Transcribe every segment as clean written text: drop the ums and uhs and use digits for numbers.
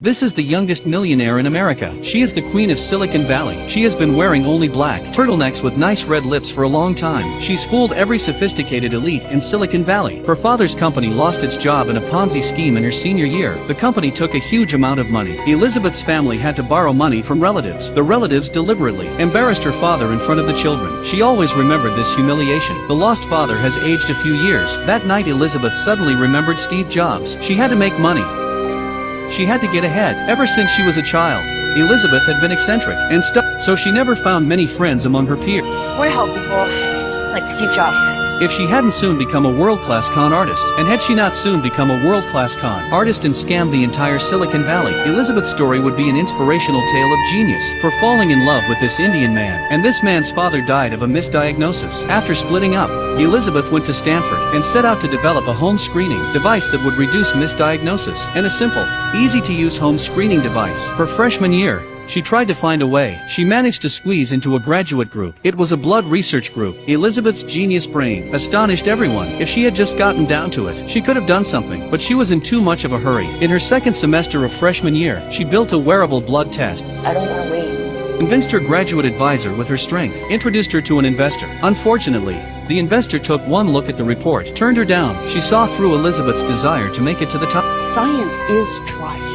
This is the youngest millionaire in America. She is the queen of Silicon Valley. She has been wearing only black turtlenecks with nice red lips for a long time. She's fooled every sophisticated elite in Silicon Valley. Her father's company lost its job in a Ponzi scheme in her senior year. The company took a huge amount of money. Elizabeth's family had to borrow money from relatives. The relatives deliberately embarrassed her father in front of the children. She always remembered this humiliation. The lost father has aged a few years. That night Elizabeth suddenly remembered Steve Jobs. She had to make money. She had to get ahead. Ever since she was a child, Elizabeth had been eccentric and stuck, so she never found many friends among her peers. I want to help people, like Steve Jobs. If she hadn't soon become a world-class con artist, and had she not soon become a world-class con artist and scammed the entire Silicon Valley, Elizabeth's story would be an inspirational tale of genius for falling in love with this Indian man. And this man's father died of a misdiagnosis. After splitting up, Elizabeth went to Stanford and set out to develop a home screening device that would reduce misdiagnosis, and a simple, easy-to-use home screening device. Her freshman year, she tried to find a way. She managed to squeeze into a graduate group. It was a blood research group. Elizabeth's genius brain astonished everyone. If she had just gotten down to it, she could have done something, but she was in too much of a hurry. In her second semester of freshman year, she built a wearable blood test. I don't want to wait. Convinced her graduate advisor with her strength, introduced her to an investor. Unfortunately, the investor took one look at the report, turned her down. She saw through Elizabeth's desire to make it to the top. Science is trying.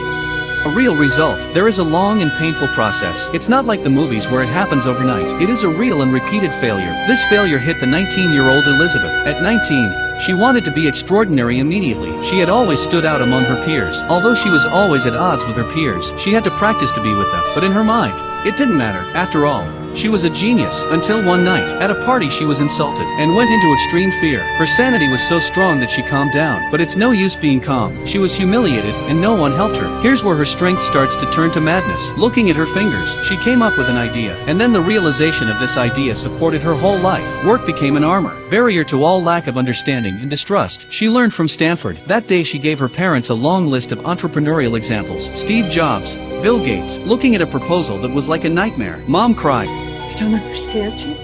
A real result. There is a long and painful process. It's not like the movies where it happens overnight. It is a real and repeated failure. This failure hit the 19-year-old Elizabeth. At 19, she wanted to be extraordinary immediately. She had always stood out among her peers. Although she was always at odds with her peers, she had to practice to be with them. But in her mind, it didn't matter. After all, she was a genius, until one night, at a party she was insulted, and went into extreme fear. Her sanity was so strong that she calmed down, but it's no use being calm. She was humiliated, and no one helped her. Here's where her strength starts to turn to madness. Looking at her fingers, she came up with an idea, and then the realization of this idea supported her whole life. Work became an armor, barrier to all lack of understanding and distrust. She learned from Stanford. That day she gave her parents a long list of entrepreneurial examples. Steve Jobs, Bill Gates, looking at a proposal that was like a nightmare. Mom cried. I don't understand you.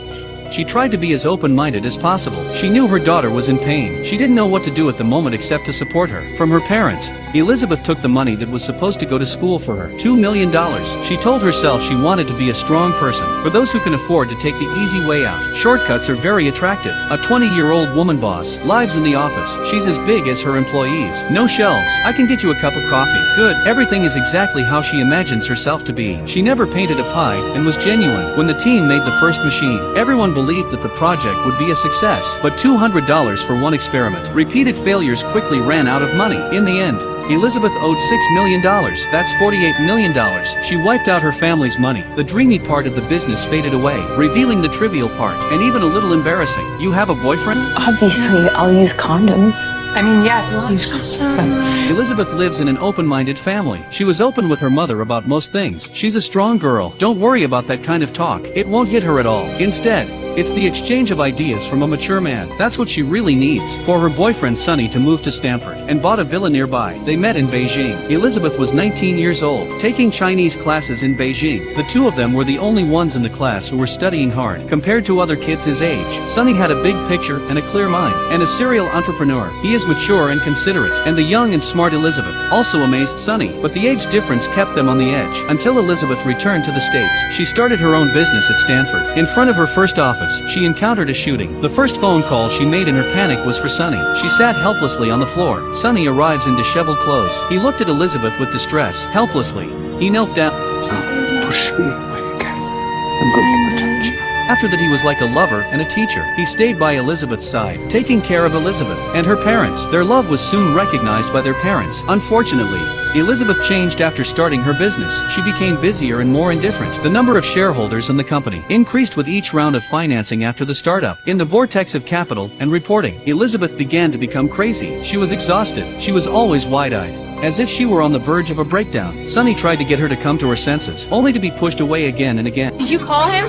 She tried to be as open-minded as possible. She knew her daughter was in pain. She didn't know what to do at the moment except to support her. From her parents, Elizabeth took the money that was supposed to go to school for her, $2 million. She told herself she wanted to be a strong person. For those who can afford to take the easy way out, shortcuts are very attractive. A 20-year-old woman boss, lives in the office. She's as big as her employees. No shelves. I can get you a cup of coffee. Good. Everything is exactly how she imagines herself to be. She never painted a pie and was genuine. When the team made the first machine, everyone believed that the project would be a success, but $200 for one experiment. Repeated failures quickly ran out of money. In the end, Elizabeth owed $6 million. That's $48 million. She wiped out her family's money. The dreamy part of the business faded away, revealing the trivial part, and even a little embarrassing. You have a boyfriend? Obviously, I'll use condoms. I mean, yes, use condoms. Elizabeth lives in an open-minded family. She was open with her mother about most things. She's a strong girl. Don't worry about that kind of talk. It won't hit her at all. Instead, it's the exchange of ideas from a mature man. That's what she really needs. For her boyfriend Sonny to move to Stanford and bought a villa nearby. They met in Beijing. Elizabeth was 19 years old, taking Chinese classes in Beijing. The two of them were the only ones in the class who were studying hard compared to other kids his age. Sonny had a big picture and a clear mind, and a serial entrepreneur. He is mature and considerate, and the young and smart Elizabeth also amazed Sonny, but the age difference kept them on the edge. Until Elizabeth returned to the States, she started her own business at Stanford. In front of her first office, she encountered a shooting. The first phone call she made in her panic was for Sonny. She sat helplessly on the floor. Sonny arrives in disheveled clothes. He looked at Elizabeth with distress. Helplessly, he knelt down. Push me away again. I'm going to protect you. After that he was like a lover and a teacher. He stayed by Elizabeth's side, taking care of Elizabeth and her parents. Their love was soon recognized by their parents. Unfortunately, Elizabeth changed after starting her business. She became busier and more indifferent. The number of shareholders in the company increased with each round of financing after the startup. In the vortex of capital and reporting, Elizabeth began to become crazy. She was exhausted. She was always wide-eyed, as if she were on the verge of a breakdown. Sonny tried to get her to come to her senses, only to be pushed away again and again. Did you call him?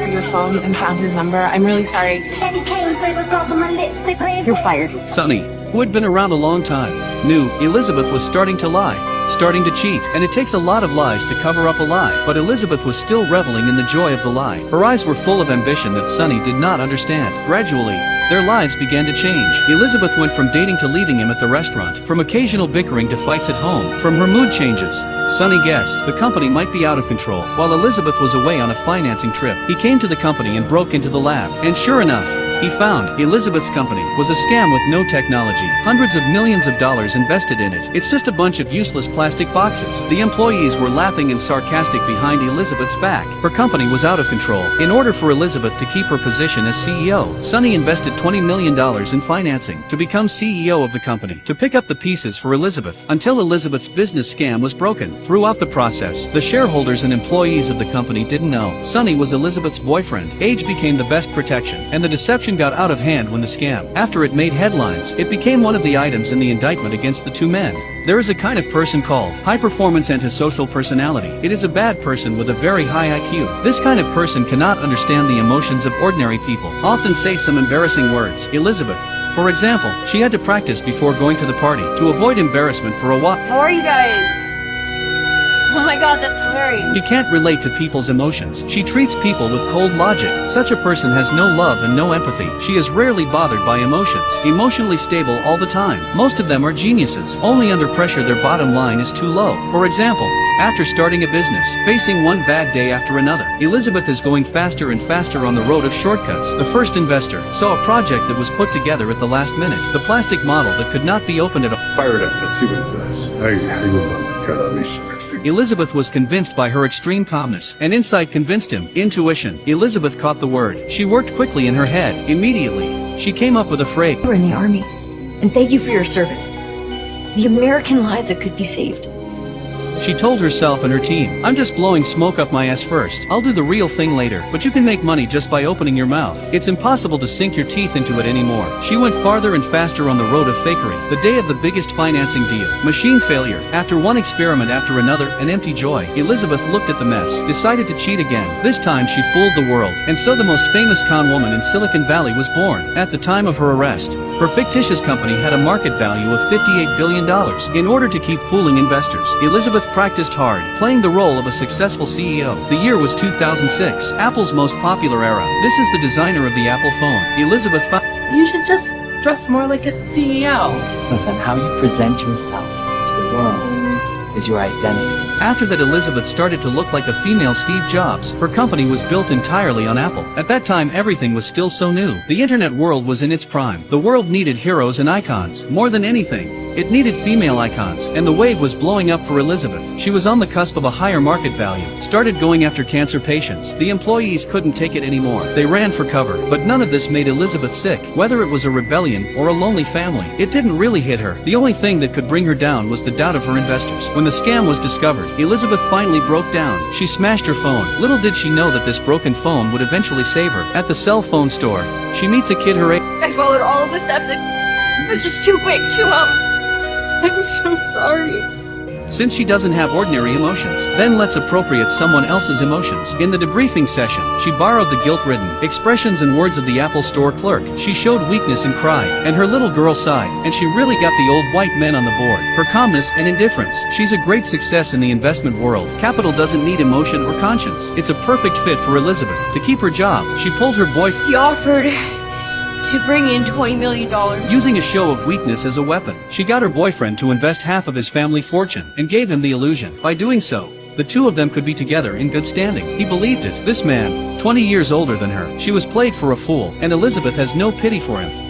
Your phone and found his number. I'm really sorry. You're fired. Sonny, who had been around a long time, knew Elizabeth was starting to lie. starting to cheat, and it takes a lot of lies to cover up a lie. But Elizabeth was still reveling in the joy of the lie. Her eyes were full of ambition that Sonny did not understand. Gradually, their lives began to change. Elizabeth went from dating to leaving him at the restaurant, from occasional bickering to fights at home, from her mood changes. Sonny guessed the company might be out of control. While Elizabeth was away on a financing trip, he came to the company and broke into the lab. And sure enough, he found Elizabeth's company was a scam with no technology. Hundreds of millions of dollars invested in it. It's just a bunch of useless plastic boxes. The employees were laughing and sarcastic behind Elizabeth's back. Her company was out of control. In order for Elizabeth to keep her position as CEO, Sonny invested $20 million in financing to become CEO of the company, to pick up the pieces for Elizabeth, until Elizabeth's business scam was broken. Throughout the process, the shareholders and employees of the company didn't know Sonny was Elizabeth's boyfriend. Age became the best protection, and the deception got out of hand when the scam, after it made headlines, it became one of the items in the indictment against the two men. There is a kind of person called high-performance antisocial personality. It is a bad person with a very high IQ. This kind of person cannot understand the emotions of ordinary people, often say some embarrassing words. Elizabeth, for example, she had to practice before going to the party, to avoid embarrassment for a while. How are you guys? Oh my god, that's hilarious. She can't relate to people's emotions. She treats people with cold logic. Such a person has no love and no empathy. She is rarely bothered by emotions. Emotionally stable all the time. Most of them are geniuses. Only under pressure their bottom line is too low. For example, after starting a business, facing one bad day after another, Elizabeth is going faster and faster on the road of shortcuts. The first investor saw a project that was put together at the last minute. The plastic model that could not be opened at all. Fire it up. Let's see what it does. I will cut on these. Elizabeth was convinced by her extreme calmness, and insight convinced him. Intuition. Elizabeth caught the word. She worked quickly in her head. Immediately, she came up with a phrase. You were in the army, and thank you for your service. The American lives that could be saved. She told herself and her team, I'm just blowing smoke up my ass first. I'll do the real thing later. But you can make money just by opening your mouth. It's impossible to sink your teeth into it anymore. She went farther and faster on the road of fakery. The day of the biggest financing deal. Machine failure. After one experiment after another, an empty joy. Elizabeth looked at the mess, decided to cheat again. This time she fooled the world. And so the most famous con woman in Silicon Valley was born. At the time of her arrest, her fictitious company had a market value of $58 billion. In order to keep fooling investors, Elizabeth practiced hard, playing the role of a successful CEO. The year was 2006, Apple's most popular era. This is the designer of the Apple phone. Elizabeth You should just dress more like a CEO. Listen, how you present yourself to the world is your identity. After that, Elizabeth started to look like a female Steve Jobs. Her company was built entirely on Apple. At that time, everything was still so new. The internet world was in its prime. The world needed heroes and icons. More than anything, it needed female icons, and the wave was blowing up for Elizabeth. She was on the cusp of a higher market value, started going after cancer patients. The employees couldn't take it anymore. They ran for cover, but none of this made Elizabeth sick. Whether it was a rebellion or a lonely family, it didn't really hit her. The only thing that could bring her down was the doubt of her investors. When the scam was discovered, Elizabeth finally broke down. She smashed her phone. Little did she know that this broken phone would eventually save her. At the cell phone store, she meets a kid her age. I followed all of the steps. It was just too quick, I'm so sorry. Since she doesn't have ordinary emotions, then let's appropriate someone else's emotions. In the debriefing session, she borrowed the guilt-ridden expressions and words of the Apple Store clerk. She showed weakness and cried, and her little girl sighed, and she really got the old white men on the board. Her calmness and indifference. She's a great success in the investment world. Capital doesn't need emotion or conscience. It's a perfect fit for Elizabeth. To keep her job, she pulled her boyfriend. He offered to bring in $20 million. Using a show of weakness as a weapon, she got her boyfriend to invest half of his family fortune, and gave him the illusion. By doing so, the two of them could be together in good standing. He believed it. This man, 20 years older than her, she was played for a fool, and Elizabeth has no pity for him.